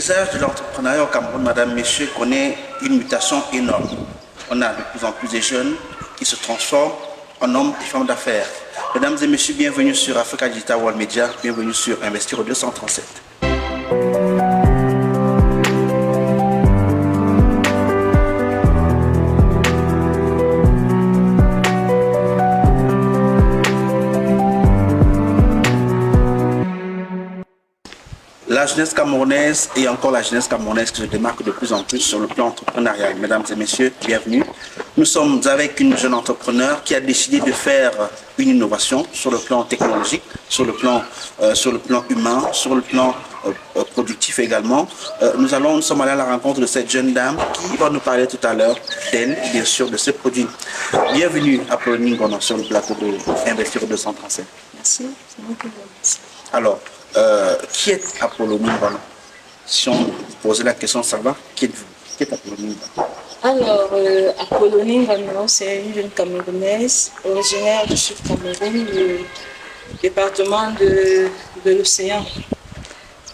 paysage de l'entrepreneuriat au Cameroun, madame, messieurs, connaît une mutation énorme. On a de plus en plus de jeunes qui se transforment en hommes et femmes d'affaires. Mesdames et messieurs, bienvenue sur Africa Digital World Media, bienvenue sur Investir au 237. La jeunesse camerounaise et encore la jeunesse camerounaise qui se démarque de plus en plus sur le plan entrepreneurial. Mesdames et messieurs, bienvenue. Nous sommes avec une jeune entrepreneur qui a décidé de faire une innovation sur le plan technologique, sur le plan humain, sur le plan productif également. Nous sommes allés à la rencontre de cette jeune dame qui va nous parler tout à l'heure d'elle, bien sûr, de ce produit. Bienvenue à Apollonie Ngonon sur le plateau de Investir au 237. Merci, c'est moi qui vous remercie. Alors, qui est Apollonie Ngonon? Si on posait la question, ça va? Qui êtes-vous? Qui est Apollonie Ngonon? Alors, Apollonie Ngonon, c'est une jeune Camerounaise, originaire du Sud Cameroun, du département de l'Océan.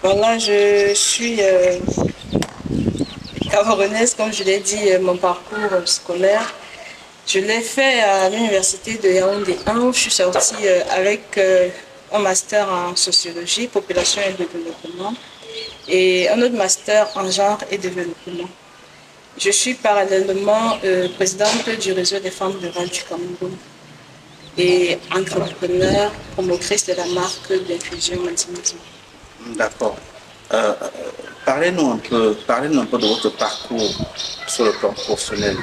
Voilà, je suis Camerounaise, comme je l'ai dit, mon parcours scolaire. Je l'ai fait à l'université de Yaoundé 1, où je suis sortie avec un master en sociologie, population et développement, et un autre master en genre et développement. Je suis parallèlement présidente du réseau des femmes rurales du Cameroun et entrepreneur, promotrice de la marque d'infusion multimédia. D'accord. Parlez-nous un peu de votre parcours sur le plan professionnel.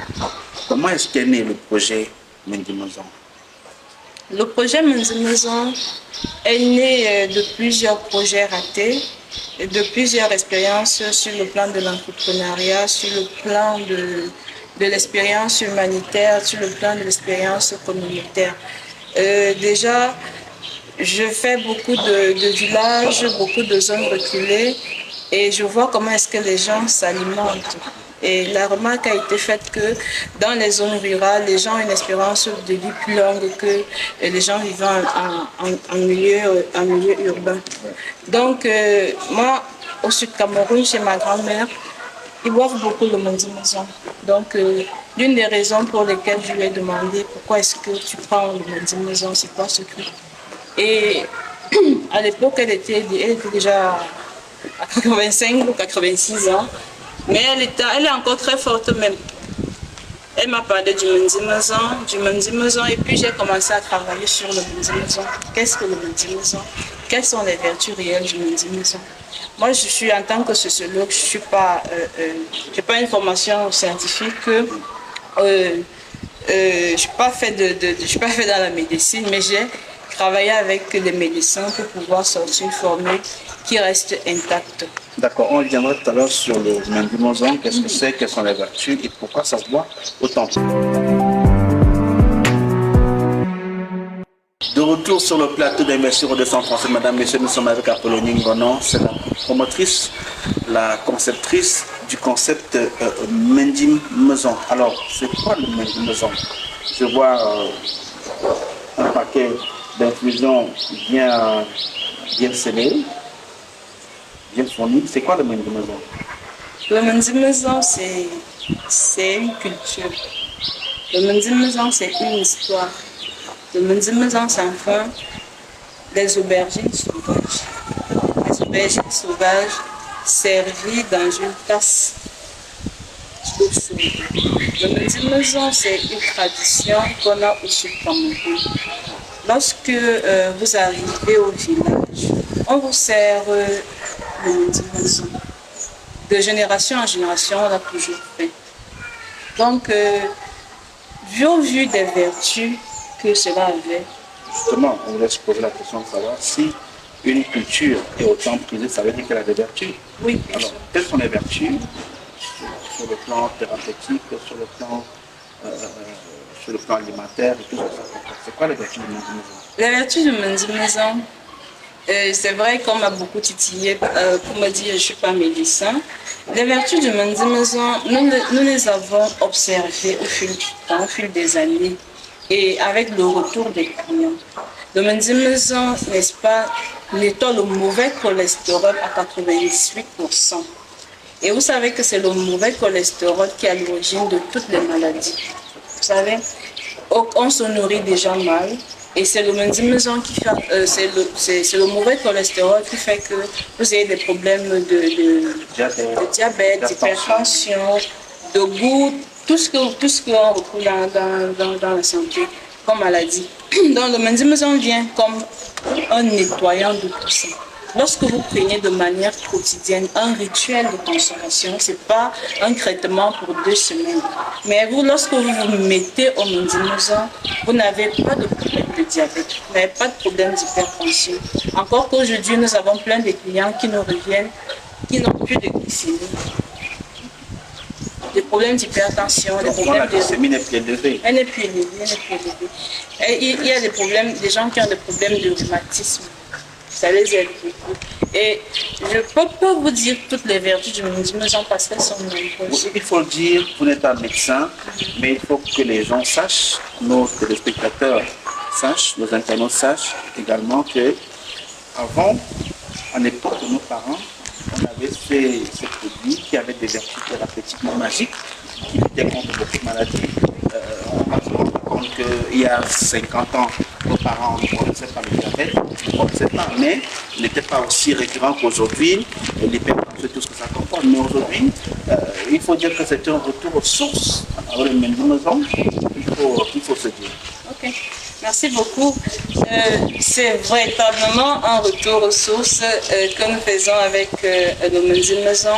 Comment est-ce qu'est né le projet Mendy Maison? Le projet Mendy Maison est né de plusieurs projets ratés, de plusieurs expériences sur le plan de l'entrepreneuriat, sur le plan de l'expérience humanitaire, sur le plan de l'expérience communautaire. Déjà, je fais beaucoup de villages, beaucoup de zones reculées et je vois comment est-ce que les gens s'alimentent. Et la remarque a été faite que dans les zones rurales, les gens ont une espérance de vie plus longue que les gens vivant en milieu urbain. Donc, moi, au Sud Cameroun, chez ma grand-mère, ils boivent beaucoup le Mendy Maison. Donc, l'une des raisons pour lesquelles je lui ai demandé pourquoi est-ce que tu prends le Mendy Maison, c'est quoi ce truc? Et à l'époque, elle était déjà à 85 ou 86 ans. Mais elle est encore très forte même. Elle m'a parlé du Mendy Maison, et puis j'ai commencé à travailler sur le Mendy Maison. Qu'est-ce que le Mendy Maison? Quelles sont les vertus réelles du Mendy Maison? Moi, je suis en tant que sociologue, je n'ai pas une formation scientifique. Je suis pas fait dans la médecine, mais j'ai travaillé avec des médecins pour pouvoir sortir une formule qui reste intacte. D'accord, on reviendra tout à l'heure sur le Mendy Maison. Qu'est-ce que c'est, quelles sont les vertus et pourquoi ça se boit autant? De retour sur le plateau d'Investir au 237, mesdames, messieurs, nous sommes avec Apollonie Ngonon. C'est la promotrice, la conceptrice du concept Mendy Maison. Alors, c'est quoi le Mendy Maison? Je vois un paquet d'infusion bien scellé, bien fourni. C'est quoi le Mendy Maison? Le Mendy Maison, c'est une culture. Le Mendy Maison, c'est une histoire. Le Mendy Maison, c'est enfin les aubergines sauvages. Les aubergines sauvages servies dans une tasse d'eau chaude. Le Mendy Maison, c'est une tradition qu'on a au Sud Cameroun. Lorsque vous arrivez au village, on vous sert le Mendy Maison. De génération en génération, on l'a toujours fait. Donc, au vu des vertus que cela avait. Justement, on voulait se poser la question de savoir si une culture est autant prisée, ça veut dire qu'elle a des vertus. Oui. Alors, quelles sont les vertus sur le plan thérapeutique, sur le plan alimentaire et tout ça? C'est quoi les vertus du Mendy Maison? Les vertus du Mendy Maison, c'est vrai qu'on m'a beaucoup titillé pour me dire que je ne suis pas médecin. Les vertus du Mendy Maison, nous les avons observées au fil des années et avec le retour des clients. Le Mendy Maison, n'est-ce pas, nettoie le mauvais cholestérol à 98%. Et vous savez que c'est le mauvais cholestérol qui est à l'origine de toutes les maladies. Vous savez, on se nourrit déjà mal. Et c'est le menzimezon qui fait, c'est le mauvais cholestérol qui fait que vous ayez des problèmes de diabète, d'hypertension, de goût, tout ce qu'on retrouve dans la santé comme maladie. Donc le menzimezon vient comme un nettoyant de tout ça. Lorsque vous prenez de manière quotidienne un rituel de consommation, ce n'est pas un traitement pour 2 semaines. Mais vous, lorsque vous vous mettez au menzimezon, vous n'avez pas de problème de diabète, vous n'avez pas de problème d'hypertension. Encore qu'aujourd'hui, nous avons plein de clients qui nous reviennent, qui n'ont plus de glycémie. Des problèmes d'hypertension, des problèmes de... glycémie n'est plus élevée. Elle n'est plus élevée, elle n'est plus élevée. Et il y a des problèmes, des gens qui ont des problèmes de rhumatisme. Ça les aide beaucoup. Et je ne peux pas vous dire toutes les vertus du menzimezon parce qu'elles sont nombreuses. Il faut le dire, vous n'êtes pas médecin, mais il faut que les gens sachent, nos téléspectateurs sachent, nos internautes sachent également que avant, à l'époque de nos parents, on avait ces produits qui avaient des vertus thérapeutiques magiques, qui luttaient contre beaucoup de maladies. On va se rendre compte qu'il y a 50 ans, nos parents ne connaissaient pas le diabète, on ne sait pas, mais il n'était pas aussi récurrent qu'aujourd'hui, l'hypertension, tout ce que ça comporte. Mais aujourd'hui, il faut dire que c'est un retour aux sources, avec le menzimezon, il faut se dire. Ok, merci beaucoup. C'est véritablement un retour aux sources que nous faisons avec le menzimezon,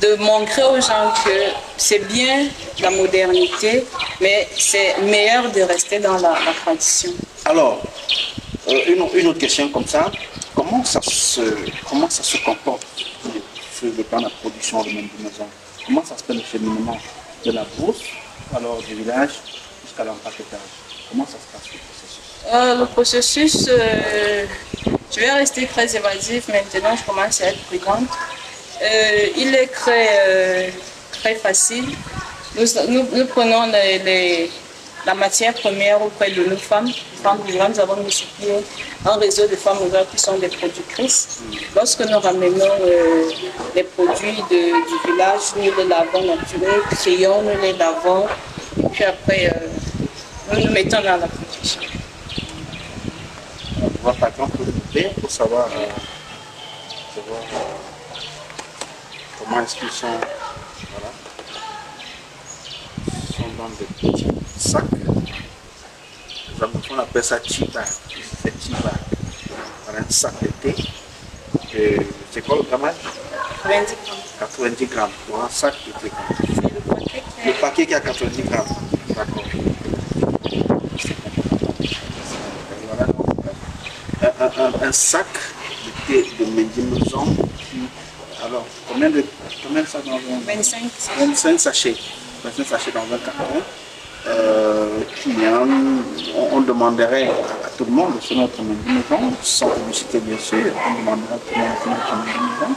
de montrer aux gens que c'est bien la modernité, mais c'est meilleur de rester dans la tradition. Alors, une autre question comme ça, comment ça se comporte sur le plan de la production de menzimezon? Comment ça se fait le cheminement de la brousse, alors du village, jusqu'à l'empaquetage? Comment ça se passe Le processus, je vais rester très évasif maintenant, je commence à être prudente. Il est très facile. Nous prenons la matière première auprès de nos femmes rurales. Nous avons multiplié un réseau de femmes rurales qui sont des productrices. Lorsque nous ramenons les produits du village, nous les lavons naturellement, nous crions, nous les lavons, et puis après, nous nous mettons dans la production. On va par exemple pour savoir comment est-ce qu'ils sont, voilà. Ils sont dans des petits sacs. On appelle ça chiba. C'est chiba. Voilà, un sac de thé. C'est quoi le grammage? 90 grammes. 90 grammes pour un sac de thé. C'est Le paquet qui a 90 grammes. D'accord. Voilà, un sac de thé de menzimezon. Alors, combien de sacs dans un 25 sachets. 25 sachets dans un carton. On demanderait à tout le monde sur notre menzimezon, sans publicité bien sûr,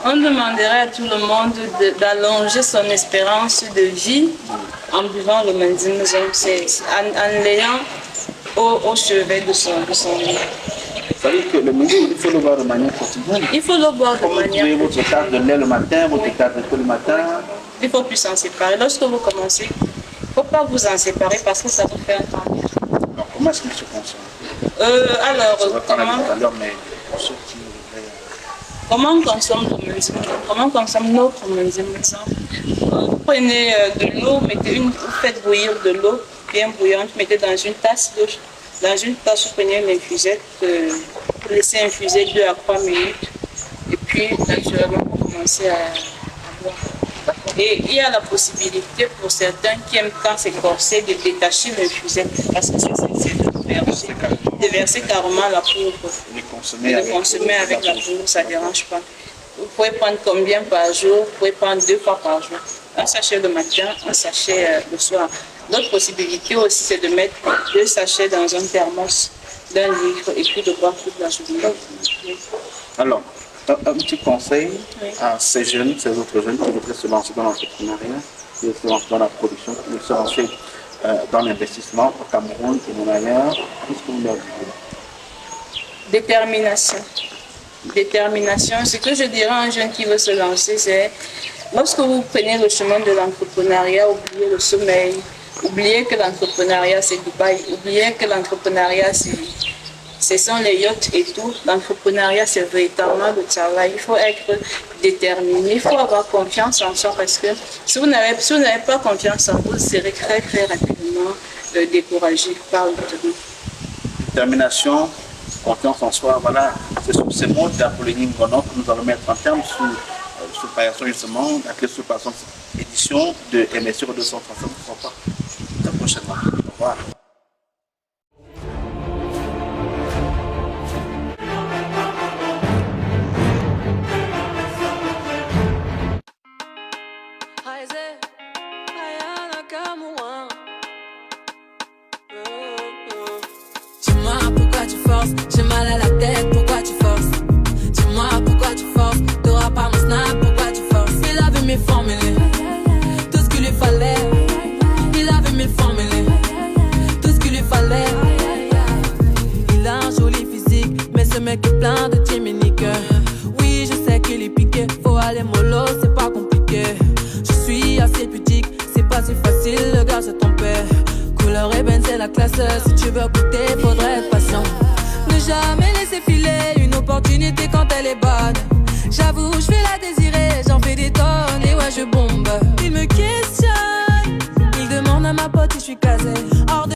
on demanderait à tout le monde d'allonger son espérance de vie en buvant le menzimezon, en l'ayant au chevet de son lit. Ça veut dire que le menzimezon, il faut le boire de manière quotidienne. Il faut le boire de Comment manière vous buvez votre tasse de lait le matin, votre tasse de thé le matin? Il ne faut plus s'en séparer. Lorsque vous commencez, il ne faut pas vous en séparer parce que ça vous fait un temps. Alors, comment est-ce qu'il se consomme? Comment on consomme le menzimezon? Comment on consomme notre menzimezon? Vous prenez de l'eau, vous faites bouillir de l'eau bien bouillante, mettez dans une tasse d'eau. Dans une tasse, vous prenez une infusette, vous laissez infuser 2 à 3 minutes et puis naturellement vous commencez à boire. Et il y a la possibilité pour certains qui aiment quand c'est corsé de détacher l'infusette parce que c'est de verser carrément la poudre. Et de consommer avec la poudre, ça ne dérange pas. Vous pouvez prendre combien par jour? Vous pouvez prendre 2 fois par jour. Un sachet le matin, un sachet le soir. L'autre possibilité aussi, c'est de mettre 2 sachets dans un thermos d'1 litre et puis de boire toute la journée. Alors, un petit conseil à ces jeunes, ces autres jeunes qui voudraient se lancer dans l'entrepreneuriat, qui voudraient se lancer dans la production, qui voudraient se lancer dans l'investissement au Cameroun et même ailleurs, qu'est-ce que vous leur dites? Détermination. Détermination. Ce que je dirais à un jeune qui veut se lancer, c'est Lorsque vous prenez le chemin de l'entrepreneuriat, oubliez le sommeil, oubliez que l'entrepreneuriat c'est Dubaï, oubliez que l'entrepreneuriat ce sont les yachts et tout. L'entrepreneuriat c'est véritablement le travail. Il faut être déterminé, il faut avoir confiance en soi parce que si vous n'avez pas confiance en vous, vous serez très très rapidement découragé par le temps. Détermination, confiance en soi, voilà. C'est sur ces mots d'Apolline Gonon que nous allons mettre en terme sous préparation justement, la clé sous préparation de cette édition de MSU 235. À la prochaine. Au revoir. Dis-moi pourquoi tu forces, j'ai mal à la tête, pourquoi tu forces? Dis-moi pourquoi tu forces, t'auras pas mon snap, pourquoi tu forces? Il avait mes formulés, tout ce qu'il lui fallait. Il avait mes formulés, tout ce qu'il lui fallait. Il a un joli physique, mais ce mec est plein de timinique. Oui, je sais qu'il est piqué, faut aller mollo, c'est pas compliqué. Je suis assez pudique, c'est pas si facile, le gars se trompait. Couleur ébène, c'est la classe. Si tu veux goûter, faudrait être patient. Ne jamais laisser filer une opportunité quand elle est bonne. J'avoue, je fais la désirer, j'en fais des tonnes et ouais, je bombe. Il me questionne, il demande à ma pote si je suis casée. Hors de